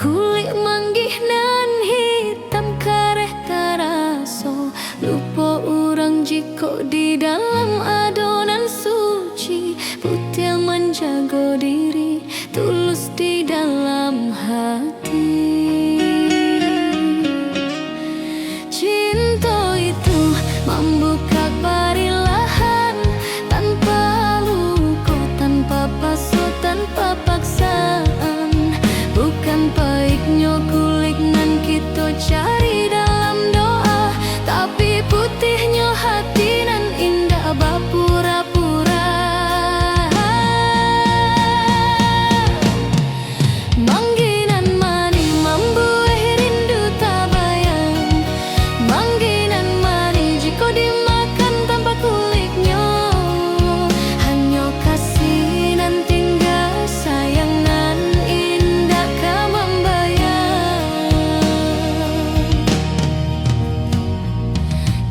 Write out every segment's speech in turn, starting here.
kulit manggih nan hitam kareh taraso. Lupa orang jiko di dalam adonan suci. Putih menjaga diri, tulus di dalam hati. Cinta itu membuka perilahan, tanpa luka, tanpa pasu, tanpa paksaan. Bukan baiknya kulit nan kita cari dalam doa, tapi putihnya hati nan indah bapura-pura. Mangginan mani membuih rindu tak bayang. Mangginan mani jika dimakan tanpa kulitnya, hanya kasih nan tinggal, sayang nan indah kau membayang.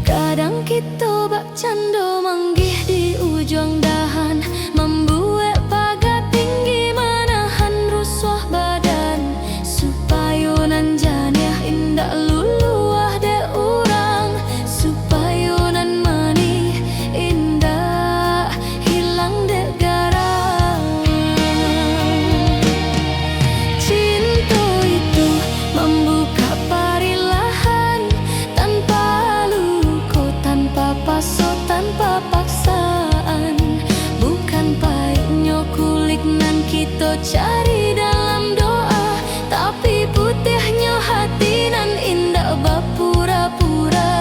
Kadang kita bak cando manggih di ujung dahan, membuat pagar tinggi menahan rusuh badan, supaya nan janiah indah luluah de orang, supaya nan manih indah hilang de garang. Cinta itu membuka perilahan, tanpa luka, tanpa pasu, tanpa paksaan. Bukan baiknya kulit nan kita cari dalam doa, tapi putihnya hati nan indah bapura-pura.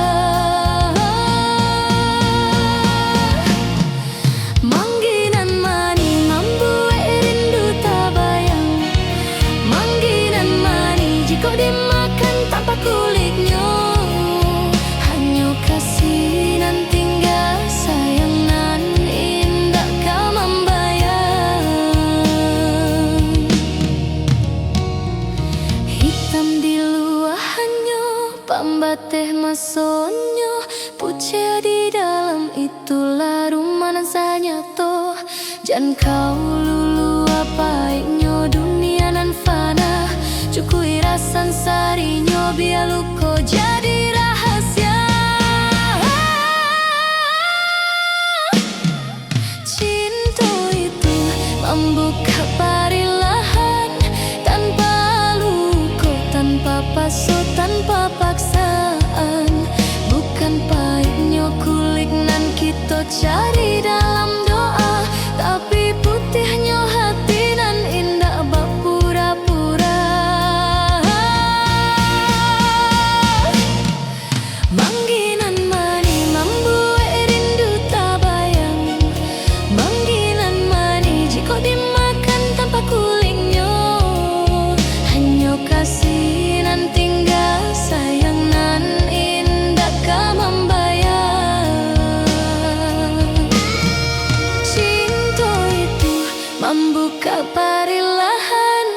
Mangginan mani membuat rindu tak bayang. Mangginan mani jika dimakan tanpa kulitnya, hanya kasih nan tinggal, sayang nan indah kau membayang. Hitam di luahannya, pambateh masonnya, putih di dalam, itulah rumah rasanya toh. Jangan kau lulu apainyo dunia nan fana, cukui rasan sarinya biar luko jadi rahasia. Cinta itu membuka perilahan, tanpa luka, tanpa pasu, tanpa paksaan. Bukan pahitnya kulit nan kita cari dalam doa, tapi putihnya hati nan indah bapura-pura. Mangginan mani membuat rindu tak bayang. Mangginan mani jika dimakan tanpa kulitnya, hanya kasih nan tinggal, sayang nan indah kau membayang. Cinta itu membuka perilahan,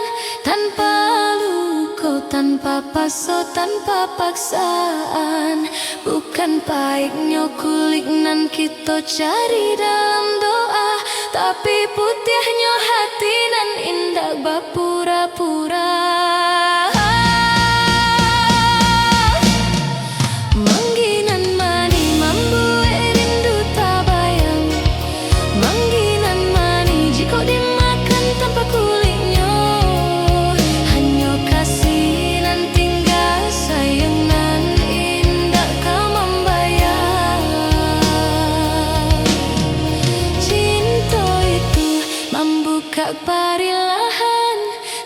tanpa luka, tanpa pasu, tanpa paksaan. Bukan baiknya kulit nan kita cari dalam doa, tapi putihnya hati nan indah bapura-pura. Mangginan mani membuat rindu tak bayang. Mangginan mani jika dimakan tanpa kulitnya, hanya kasih nan tinggal, sayang nan indah kau membayang. Cinta itu membuka perilahan,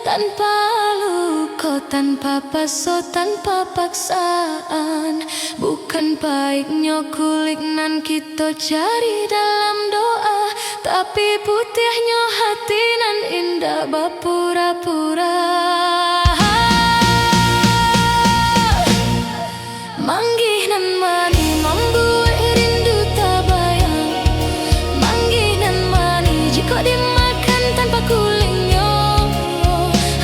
tanpa luka, tanpa pasu, tanpa paksaan. Bukan baiknya kulit nan kita cari dalam doa, tapi putihnya hati nan indah bapura-pura. Mangginan mani membuat rindu tak bayang. Mangginan mani jika dimakan tanpa kulitnya,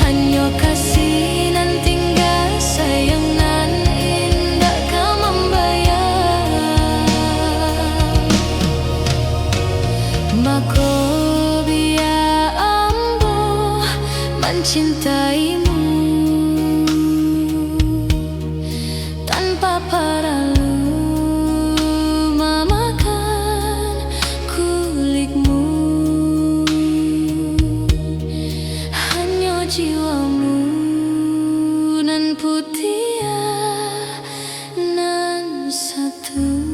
hanya kasih nan tinggal, sayang nan indah kau membayang. Mako biar ambo mencintaimu. paralu mamakan kulikmu, hanya jiwamu nan putih nan satu.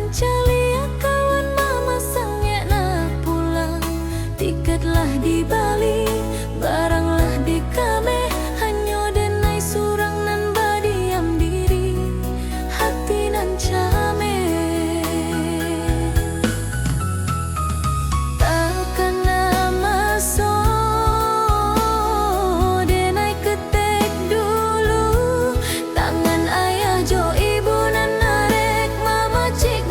Calia kawan mama sangnya nak pulang, tiketlah dibali, baranglah di kame, hanya denai surang nan badiam diri, hati nan came. Takkan lama so denai ketek dulu, tangan ayah jo ibu nan narek mama cik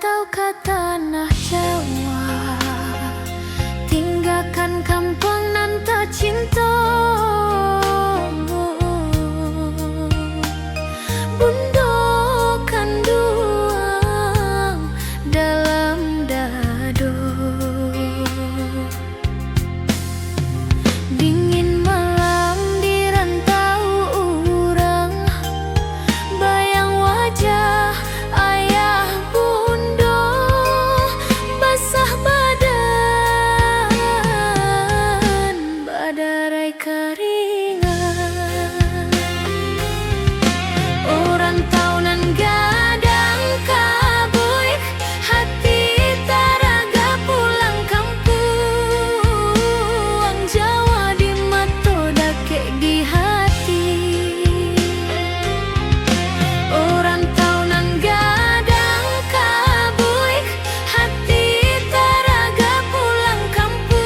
merantau ke tanah Jawa, tinggalkan kampung nan tercinta. Bunda kanduang dalam dado, dingin malam di rantau urang, bayang wajah ayah bunda, basah badan, badarai keringat. Orang taunan gadang kabuik, hati taraga pulang kampung. Jawa di mato dake di hati. Orang taunan gadang kabuik, hati taraga pulang kampung.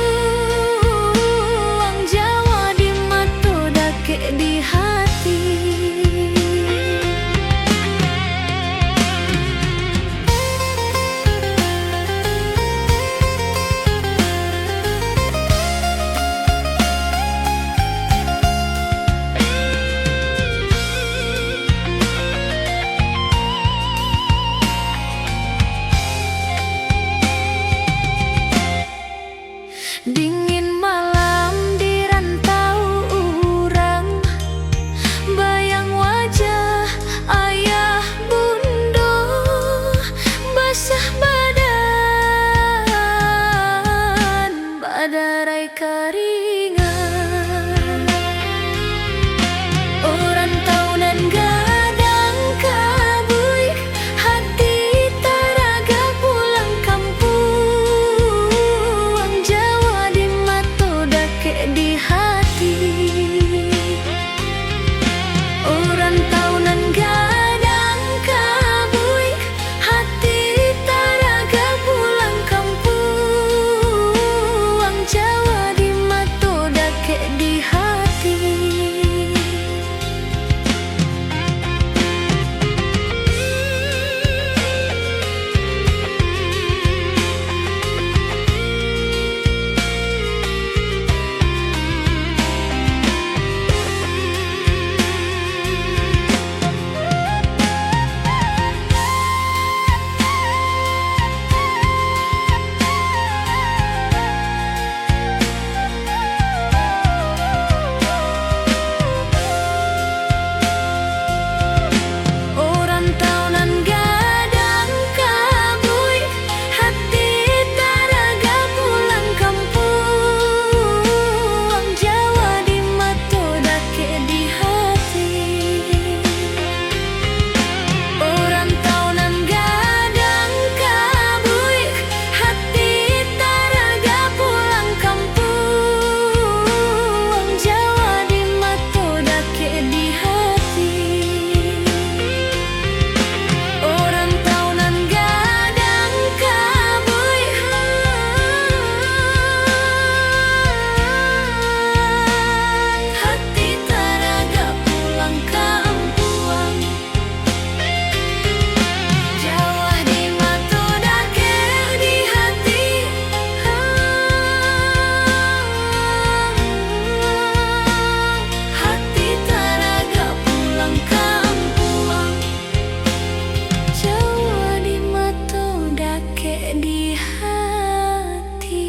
Jawa di mato dake di hati. Dingin malam di rantau urang, bayang wajah ayah bunda, basah badan, badarai keringat. Orang taunan gadang kabuik, hati taraga pulang kampung. Jawa di mato dake di hati. Orang taunan gadang kabuik, hati taraga pulang kampung. Jawa di mato dake di hati. Orang taunan gadang kabuik, hati taraga pulang kampung. Jawa di mato dake di hati. Orang taunan gadang kabuik, hati taraga pulang kampung. Jawa di mato dake di hati. Orang taunan gadang kabuik, hati taraga pulang kampung. Jawa di mato dake di hati. Hati taraga pulang kampung. Jawa di mato dake di hati.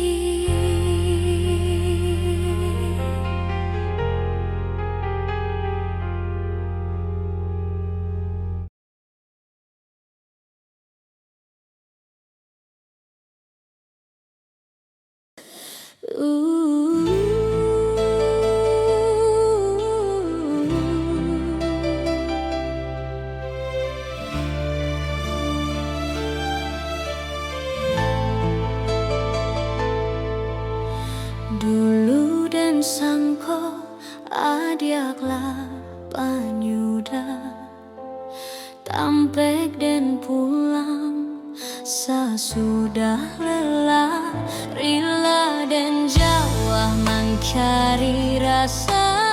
Dulu dan sangko adiaklah panyuda, tampek dan pulang sesudah lelah, rela dan Jawa mencari rasa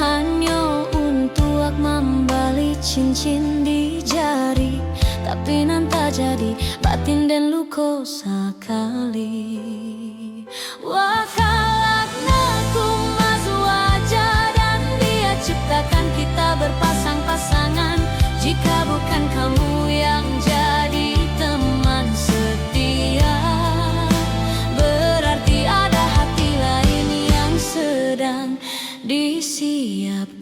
hanya untuk membeli cincin di jari. kawinan tak jadi, batin dan luko sekali. Wakalakna kumas wajah dan dia ciptakan kita berpasang-pasangan. Jika bukan kamu yang jadi teman setia, berarti ada hati lain yang sedang disiapkan.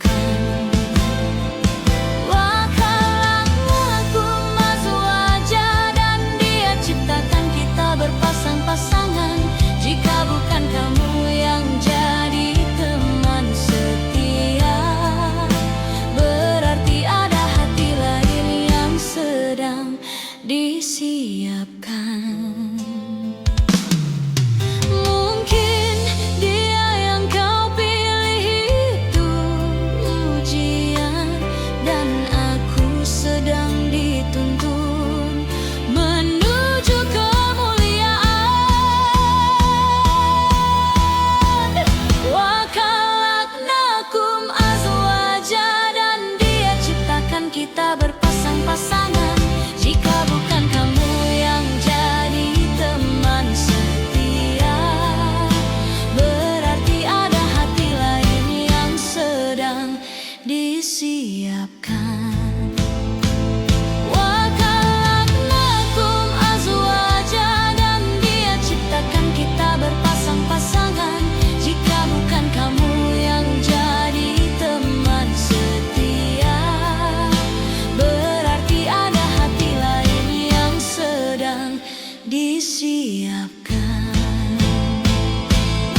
Berpasang-pasangan, jika bukan kamu yang jadi teman setia, berarti ada hati lain yang sedang disiapkan. Mungkin dia yang kau pilih itu ujian, dan aku sedang dituntun menuju ke kita berpasang-pasangan. Jika bukan kamu yang jadi teman setia, berarti ada hati lain yang sedang disiapkan. Wakalaknakum azwaja, dan dia ciptakan kita berpasang-pasangan. Jika bukan kamu yang jadi teman setia, disiapkan.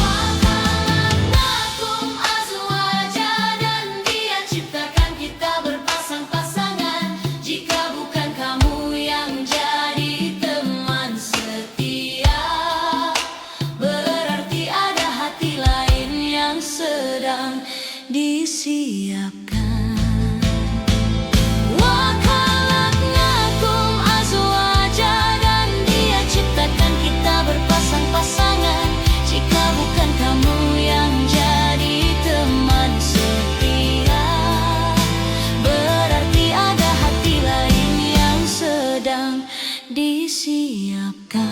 Wakalaknakum azwaja, dan dia ciptakan kita berpasang-pasangan. Jika bukan kamu yang jadi teman setia, berarti ada hati lain yang sedang disiapkan. Berpasang-pasangan, jika bukan kamu yang jadi teman setia, berarti ada hati lain yang sedang disiapkan.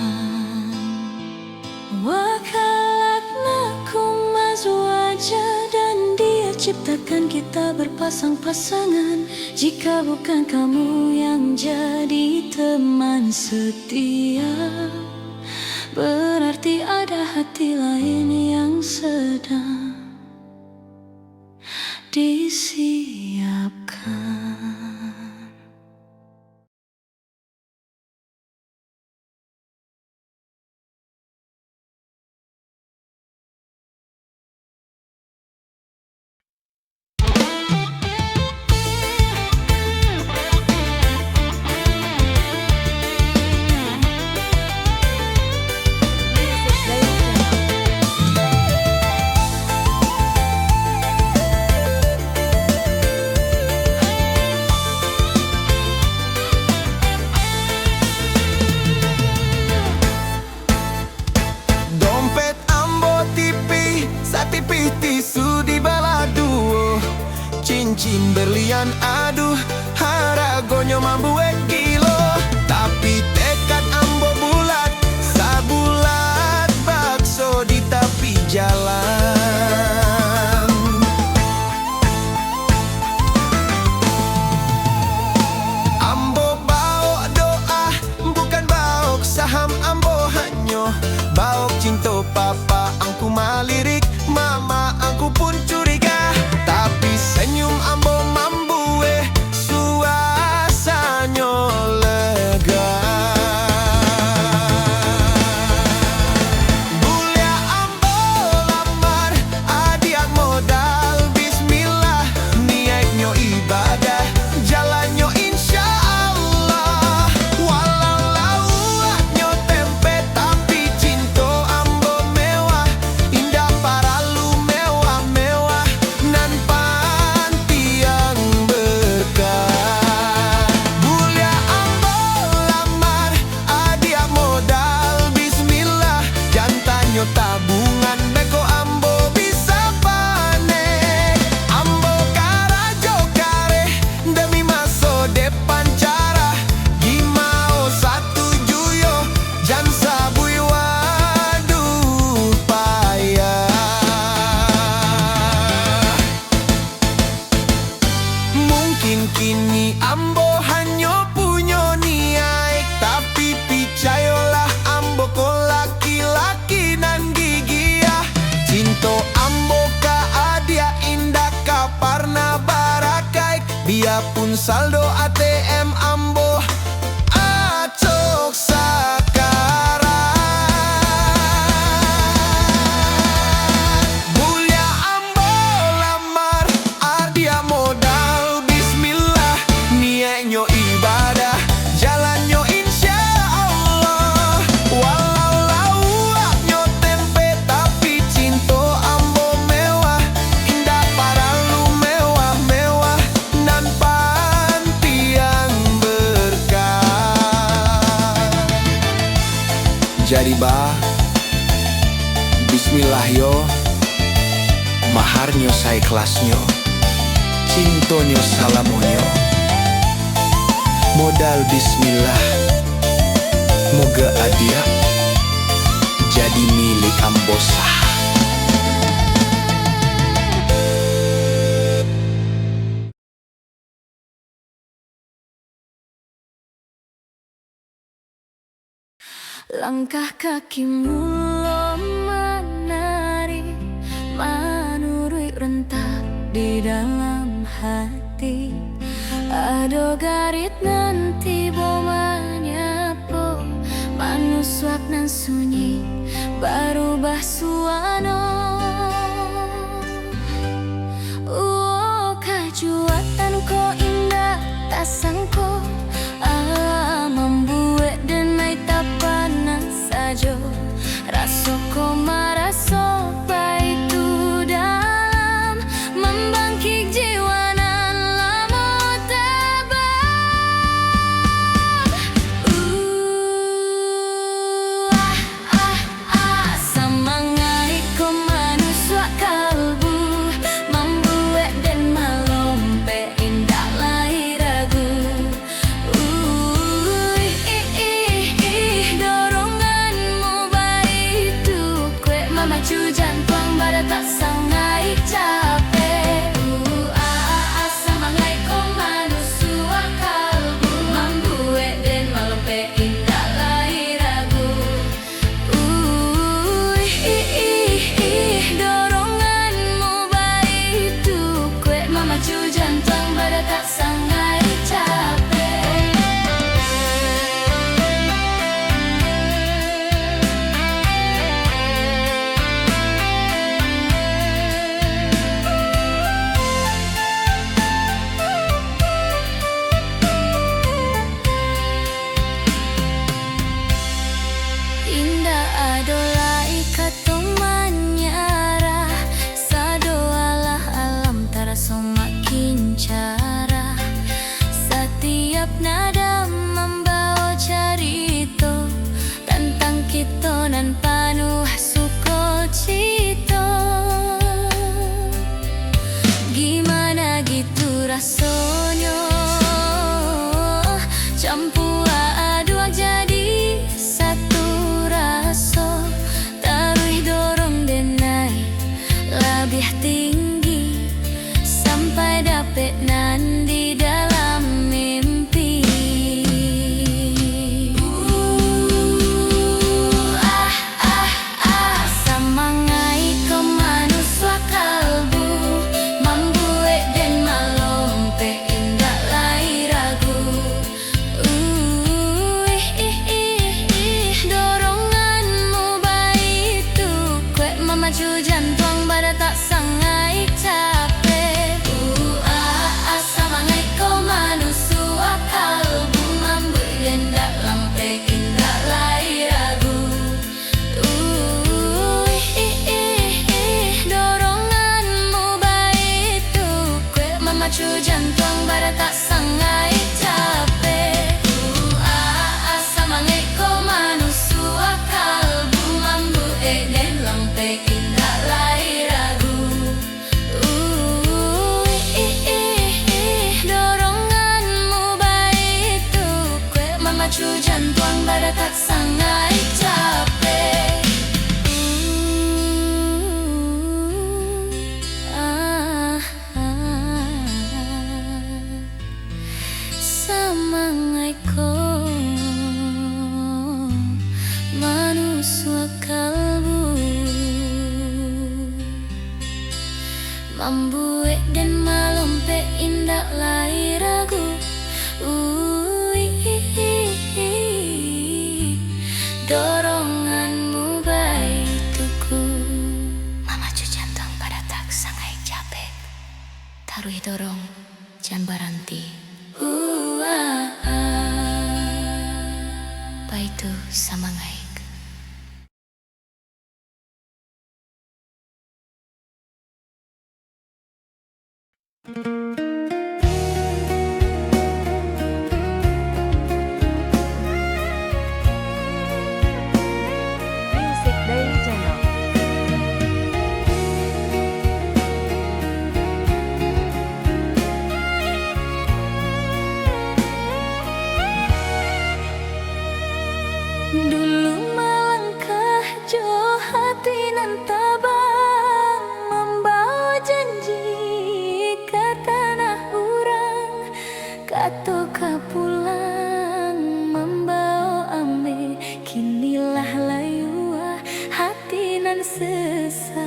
Wakalaknakum azwaja, dan dia ciptakan kita berpasang-pasangan. Jika bukan kamu yang jadi teman setia, berarti ada hati lain yang sedang disiapkan. Tisu di balado, cincin berlian aduh, haragonyo mambu kilo. Tapi tekad ambo bulat, sabulat bakso di tepi jalan. Ambo bawa doa, bukan bawa saham. Ambo hanyo bawa cinta papa, angku malirik mama, aku pun curiga. Tapi senyum ambo mambu suasanyo pun saldo ATM ambo acok sakarat. Mulia ambo lamar ardia modal bismillah, niatnyo ibadah jalannya insya Allah. Walau lawaknya tempe tapi cinta ambo mewah, indah paralu mewah-mewah nan pantiang berkah. Jadi bah, bismillah yo, maharnyo saya kelasnyo, cintonyo salamonyo, modal bismillah, moga adia jadi milik ambosa. Langkah kakimu lo menari, menurui rentak di dalam hati. Ado garit nanti bo menyapo, manuswak nan sunyi baru basuano. Kajuatan ko indah tak sangko, membuat denai tak panas saja. Raso ko maraso baitu dalam, membangkit jiwa nan lama tabah. Samangai ko manuswak kalbu, membuat dan malompe indah lahir ragu. Doronganmu baitu kue memacu jantung pada tak sangai capek. Samangai ko manuswak kalbu, membuat dan malompe indah lahir ragu. Doronganmu baitu kue memacu jantung pada tak sangai capek. Indah adolah ikatong manyara, sado alah alam taraso makin cara. Setiap nada membawa cerita tentang kita nan panuh sukacita. Gimana gitu rasanya campur aduk jadi satu rasa. Taruh dorong denai lebih tinggi sampai dapet nan di dalam mimpi. Samangai ko manuswak kalbu, membuat dan malompe indah lahir ragu. Doronganmu baitu kue memacu jantung pada tak sangai capek. Samangai ko manuswak kalbu, membuat dan dalam pe indah lahir ragu. Doronganmu baitu kue memacu jantung pada tak sangai capek. Samangai ko manuswak kalbu, membuat dan lampe indah lahir ragu. Doronganmu baitu kue memacu jantung pada tak sangai capek. Samangai ko manuswak kalbu, membuat dan malompe indah lahir ragu. apa itu samangaik. Music Daily Channel. Dulu melangkah jauh hati nan tabang, membawa janji ke tanah urang, katoka pulang membawa ambe, kinilah layua hati nan sesat.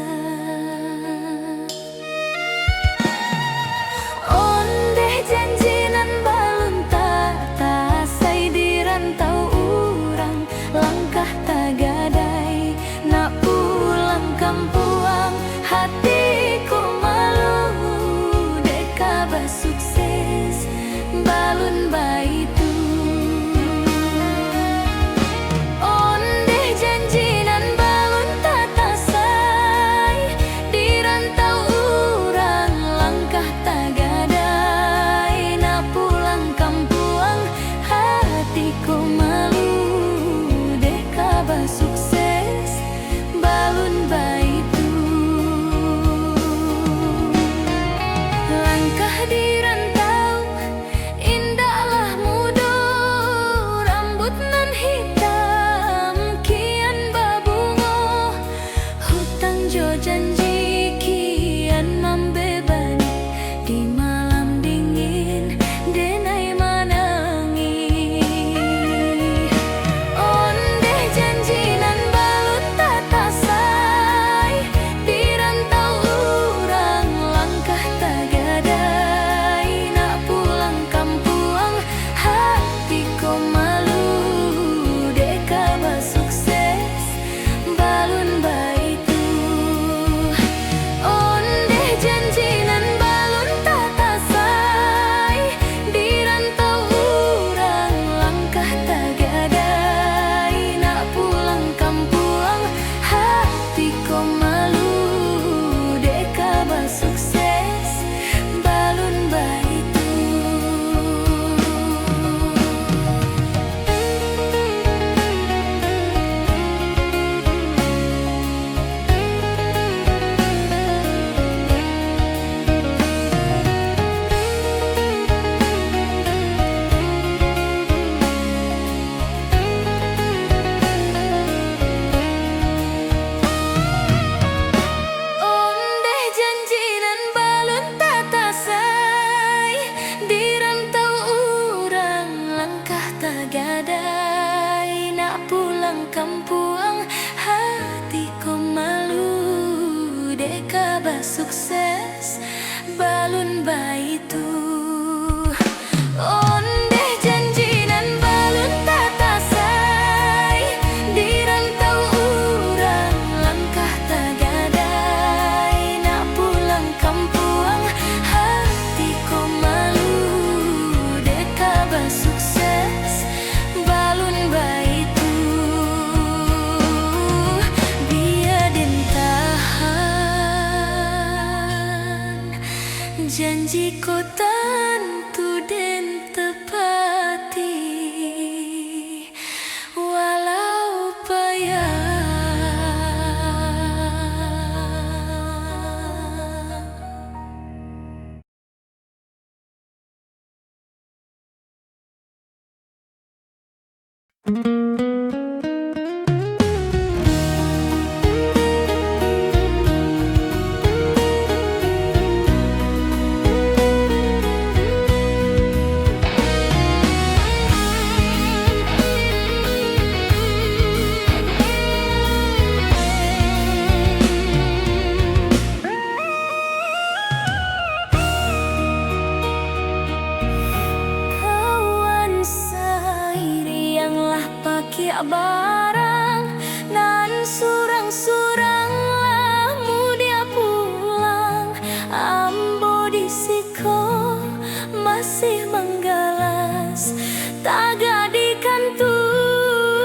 Ondeh janji nan balun tak sai di rantau urang, langkah tagadai nak pulang kampuang, hatiku malu deka basukses balun baitu. Ondeh janji nan balun tatasai di rantau urang, langkah tagadai nak pulang kampuang, hatiku malu deka basukses balun baitu. Langkah di rantau indahlah mudo, rambut nan hitam kian babungo, hutang jo janji kian membebani, di malam dingin denai manangi. Ondeh janji nan balut tatasai di rantau urang, langkah tagadai nak pulang kampuang, hatiku malu deka basukses balun baitu. Ondeh janji nan balun tatasai di rantau urang, langkah tagadai nak pulang kampuang, hatiku malu deka basukses balun baitu. Ondeh janji nan balun tatasai di rantau urang, langkah tagadai nak pulang kampuang, hatiku malu deka basukses balun baitu. Ondeh janji nan balun tatasai di rantau urang, langkah tagadai nak pulang kampuang, hatiku malu deka basukses balun baitu. Biar den tahan janji ko tentu den tepati, walau payah. Kawan sairi yang paki barang nan surang-surang lamu dia pulang, ambo disiko masih menggalas taga di kantung.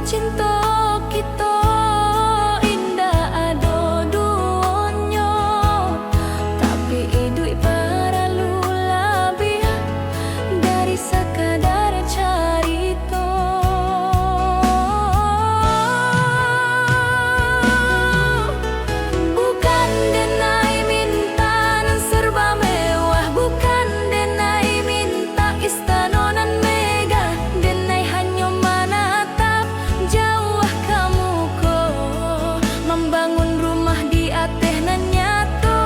cinta kita indah ado duonyo, tapi idui para lulabi dari sekadar carito. Bukan denai minta nan serba mewah, bukan denai minta istana nan megah, denai hanya menatap jauh kamu ko, membangun rumah di ateh nan nyato.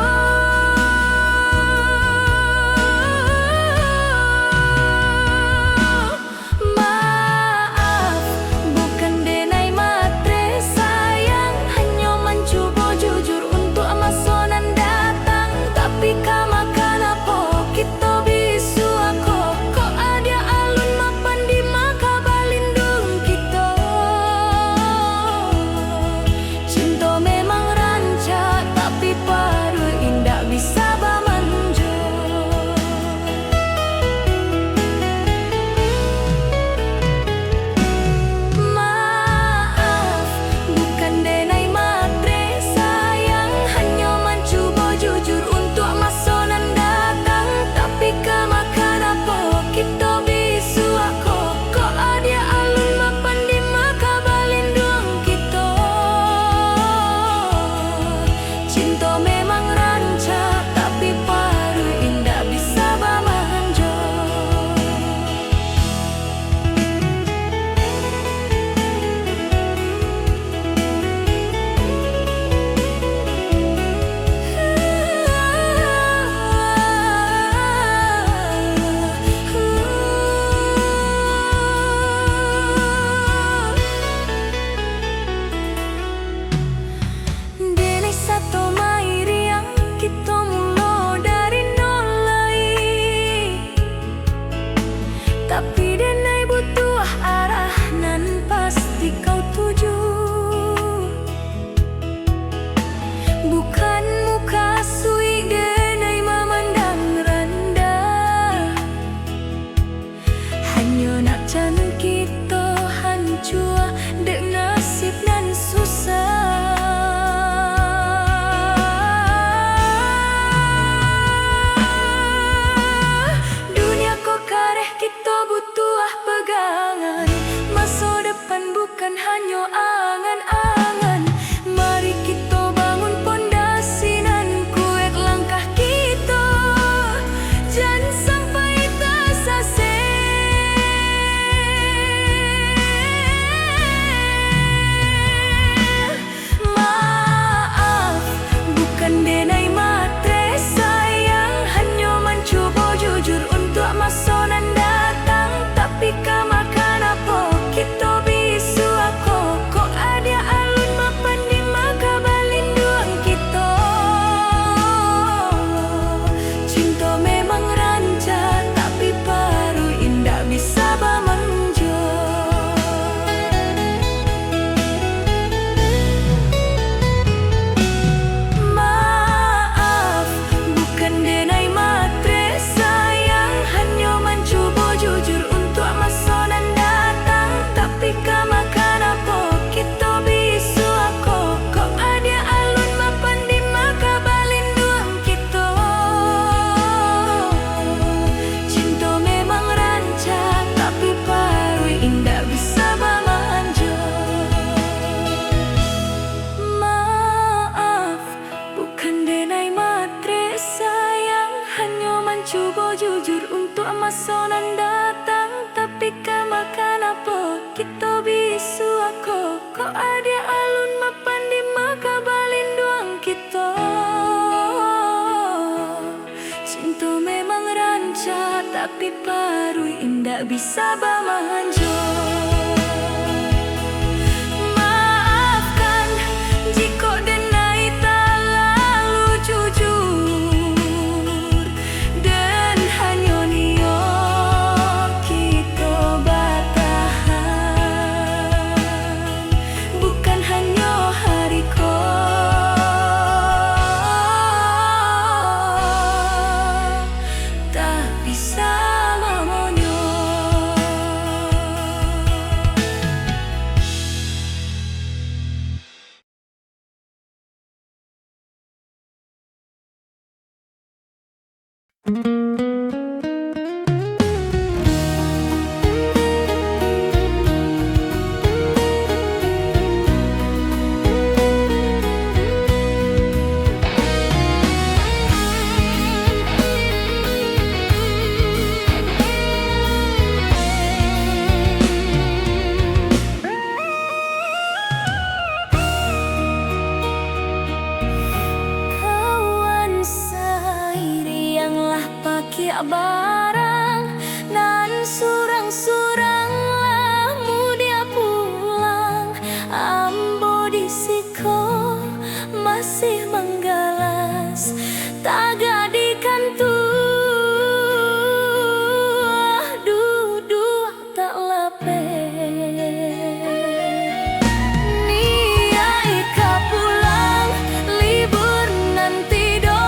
Maaf, bukan denai matre sayang, hanya mencoba jujur untuk masonan datang, tapi kama kenapa kita bisu aku kok ada alun mapan di maka balindung kita. Cinta memang rancak tapi paru indah bisa bamanjo. Maaf, bukan denai matre sayang, hanya mencoba jujur untuk masonan datang, tapi kama kenapa kita bisu aku kok ada alun mapan di maka balindung kita. Cinta memang rancak tapi paru indah bisa bamanjo. Denai satu mairi yang kita mula dari nol lagi, tapi denai butuh arah nan pasti kau tuju. Bukan muka sui denai memandang rendah, hanya nak jangan kita hancur dek nasib nan susah. Dunia kok kareh kita butuh pegangan, masa depan bukan hanya angan-angan. Mari kita bangun pondasi nan kuat langkah kita, jangan sampai tersasar. Maaf, bukan denai matre sayang, hanya mencoba jujur untuk masonan datang, tapi kama kenapa kita bisu aku kok ada alun mapan di maka balindung kita. Cinta memang rancak tapi paru indah bisa bamanjo. Maaf, bukan denai matre sayang, hanya mencoba jujur untuk masonan datang, tapi kama kenapa kita bisu aku kok ada alun mapan di maka balindung kita. Cinta memang rancak tapi paru indah bisa bamanjo. Maaf, bukan denai matre sayang, hanya mencoba jujur untuk masonan datang, tapi kama kenapa kita bisu aku kok ada alun mapan di maka balindung kita. Cinta memang rancak tapi paru indah bisa bamanjo. Maafkan jika denai terlalu jujur, dan hanya niat kita bertahan, bukan hanya hariku, tapi selamanya. Kawan sayanglah pakai barang nan surang-suranglah mudia pulang ambo disiko masih menggalas taga di kantu duduk tak lape. Niai ka pulang libur nanti do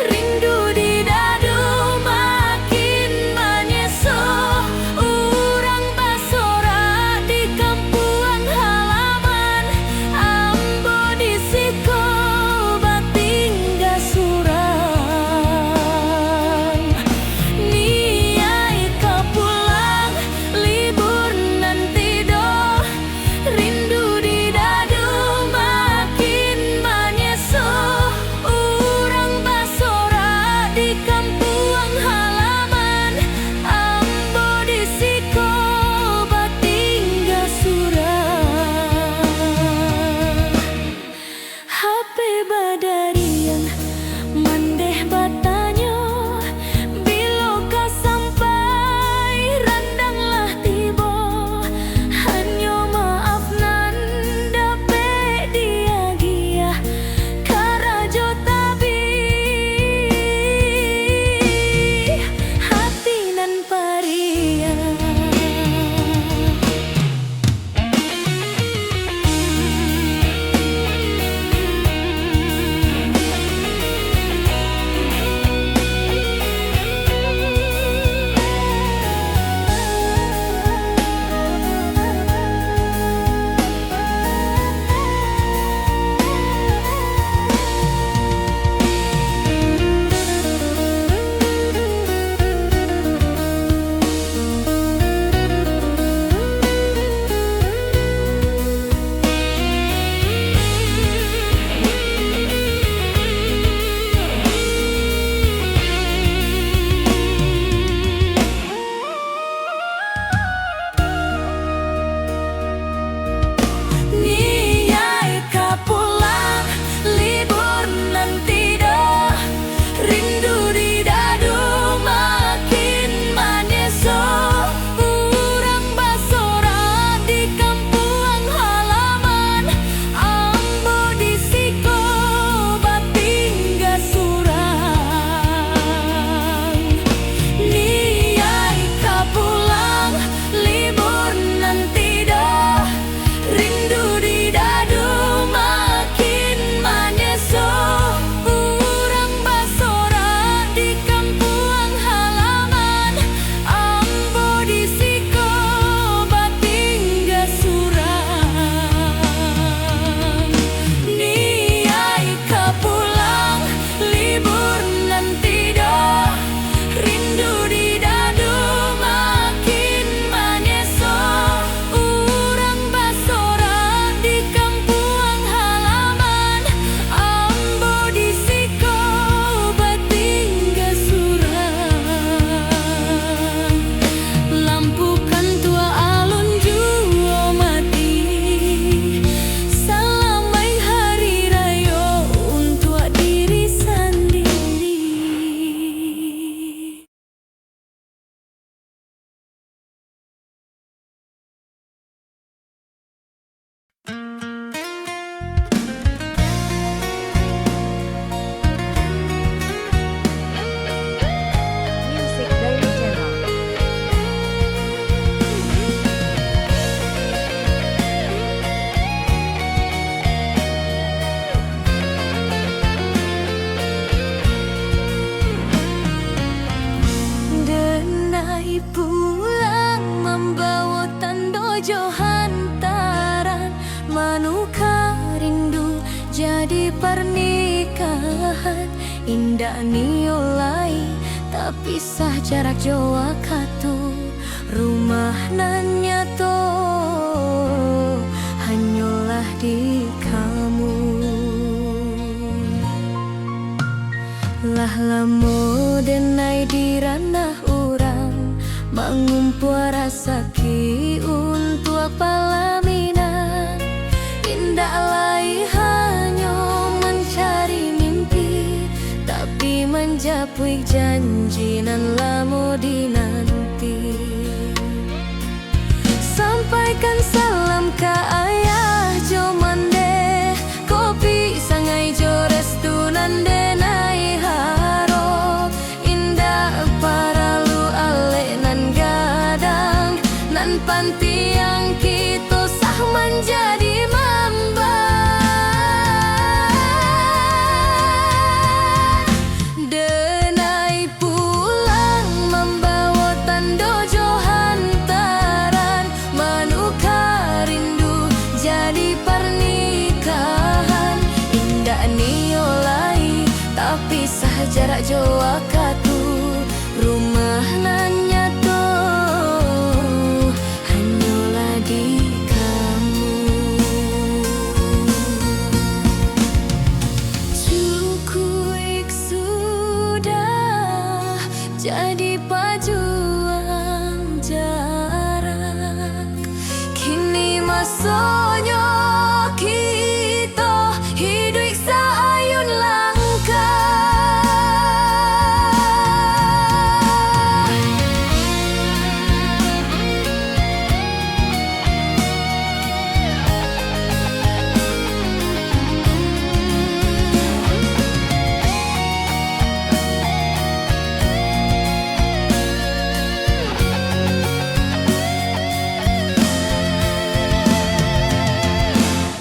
rindu di dadu makin menyeso urang basora di kampuan halaman ambo disiko batingga surang. Niai ka pulang libur nanti do rindu di dadu makin menyeso urang basora di kampuan halaman ambo disiko batingga surang. HP badarian mandeh batanyo biloka sampai randanglah tibo hanyo maaf nan dape dia gia karajo tabi hati nan paria. Niai ka pulang libur nanti do rindu di dadu makin menyeso urang basora di kampuan halaman ambo disiko batingga surang. Niai ka pulang libur nanti do rindu di dadu makin menyeso urang basora di kampuan halaman ambo disiko batingga surang. Niai ka pulang libur nanti do rindu di dadu makin menyeso urang basora di kampuan halaman ambo disiko batingga surang. Lampukan tua alun juo mati salamai hari rayo untuk diri sendiri. Music dari channel. Denai pulang membawa tandojo hantaran manuka rindu jadi pernikahan Indah niolai tapi sah jarak Jawa katu rumah nanya to hanyalah di kamu lah lamo denai di ranah orang mengumpu rasa ki untuk palaminan indah lai hanya mencari mimpi tapi menjapui janji nan lamo dinanti sampaikan salam ke ayah jo mande kopi sangai jo restu nande nai harap indah paralu ale nan gadang nan panti yang kita sah menjadi mamba denai pulang membawa tando jo hantaran menukar rindu jadi pernikahan indah niolai tapi sah jarak Jawa katu rumah nanya to hanyalah di kamu cukup sudah jadi pajuang jarak kini masanya kita hidup saayun langkah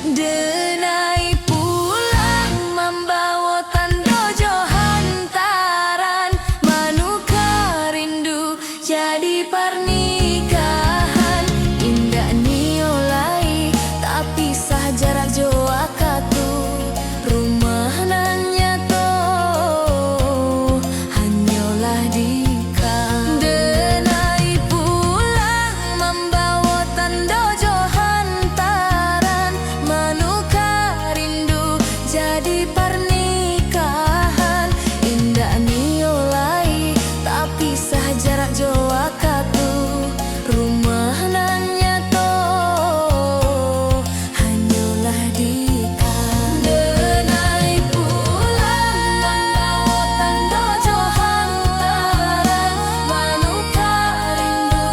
denai pulang membawa tando jo hantaran menukar rindu jadi pernikahan indah niolai tapi sah jarak Jawa katu rumah nanya to hanyalah di kamu denai pulang membawa tando jo hantaran menukar rindu jadi pernikahan indah niolai tapi sah jarak Jawa katu rumah nanya to hanyalah di kamu denai pulang membawa tando jo hantaran menukar rindu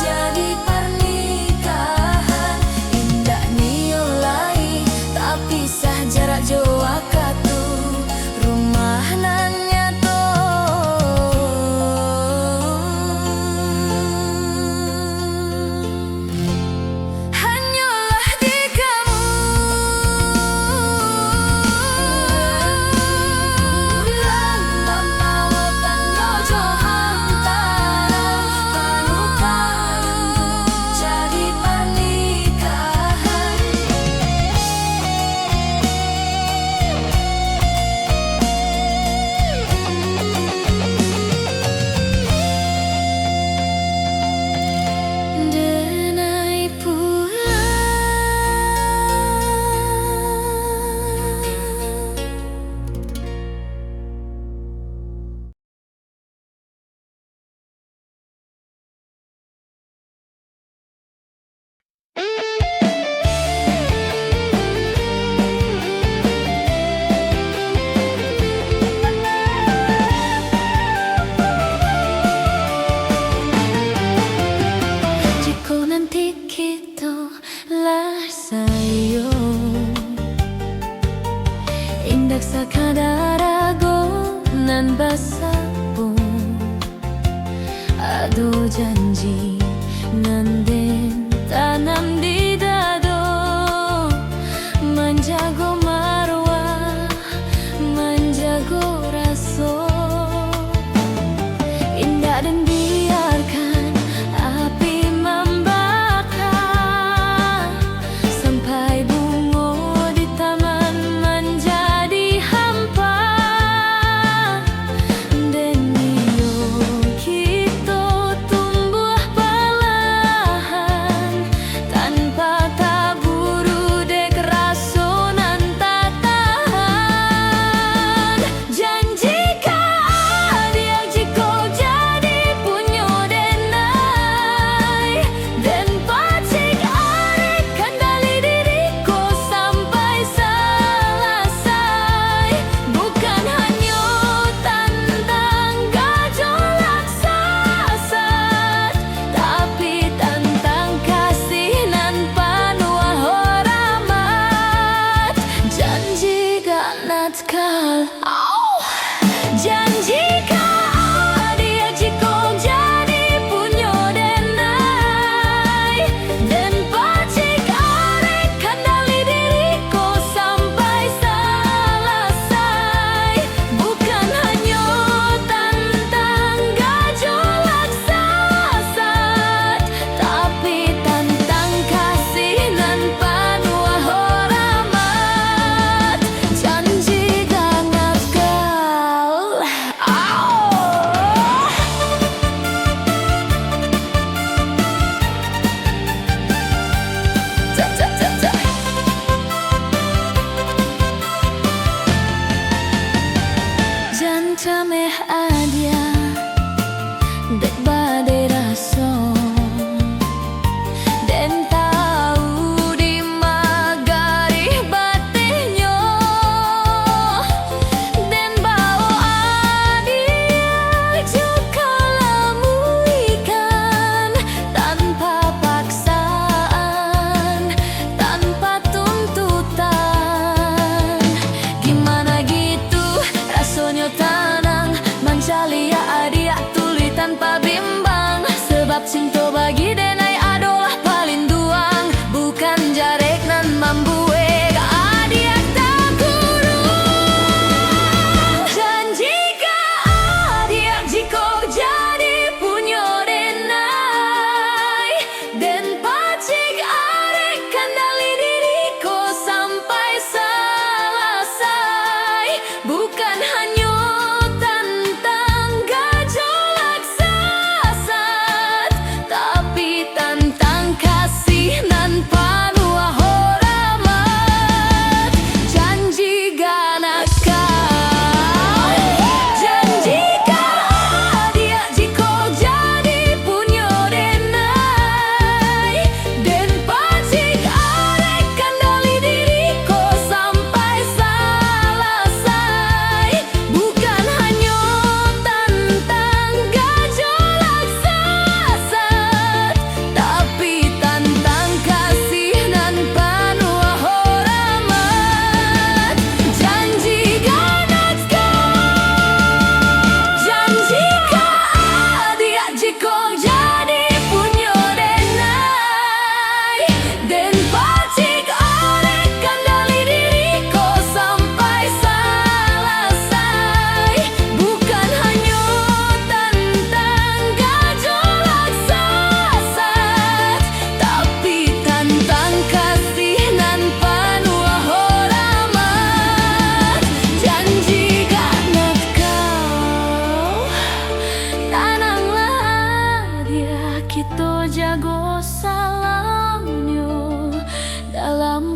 jadi pernikahan indah niolai tapi sah jarak Jawa katu rumah nanya to hanyalah di kamu membawa tando jo hantaran menukar rindu jadi pernikahan denai pulang jika nanti kita lah sayang indak sakadar agonan basapun ado janji nanden tanam di dado menjago marwah menjago raso indah dan biarkan api membakar sampai bunga di taman menjadi hampa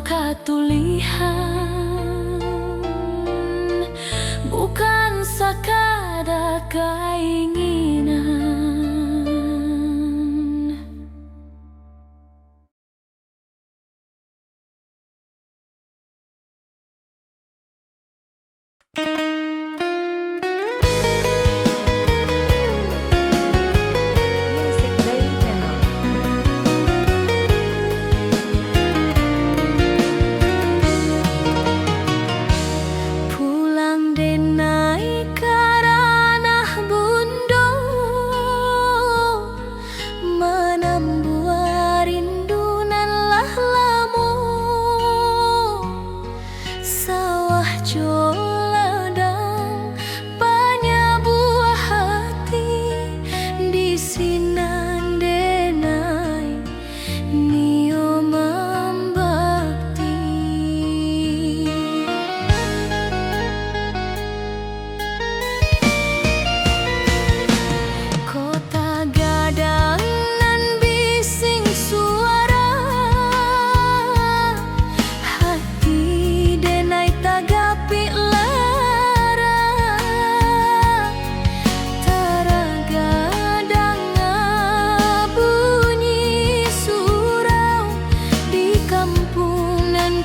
katulihan, bukan sekadar keinginan. Music Daily Channel. Pulang denai karana bundo, menambah rindu nan lah lamu. Sawah joladang banyak buah hati, di sinan denai nio membakti. Kota gadang nan bising suara, hati denai tagapi lara. Taragadang bunyi surau di kampung nan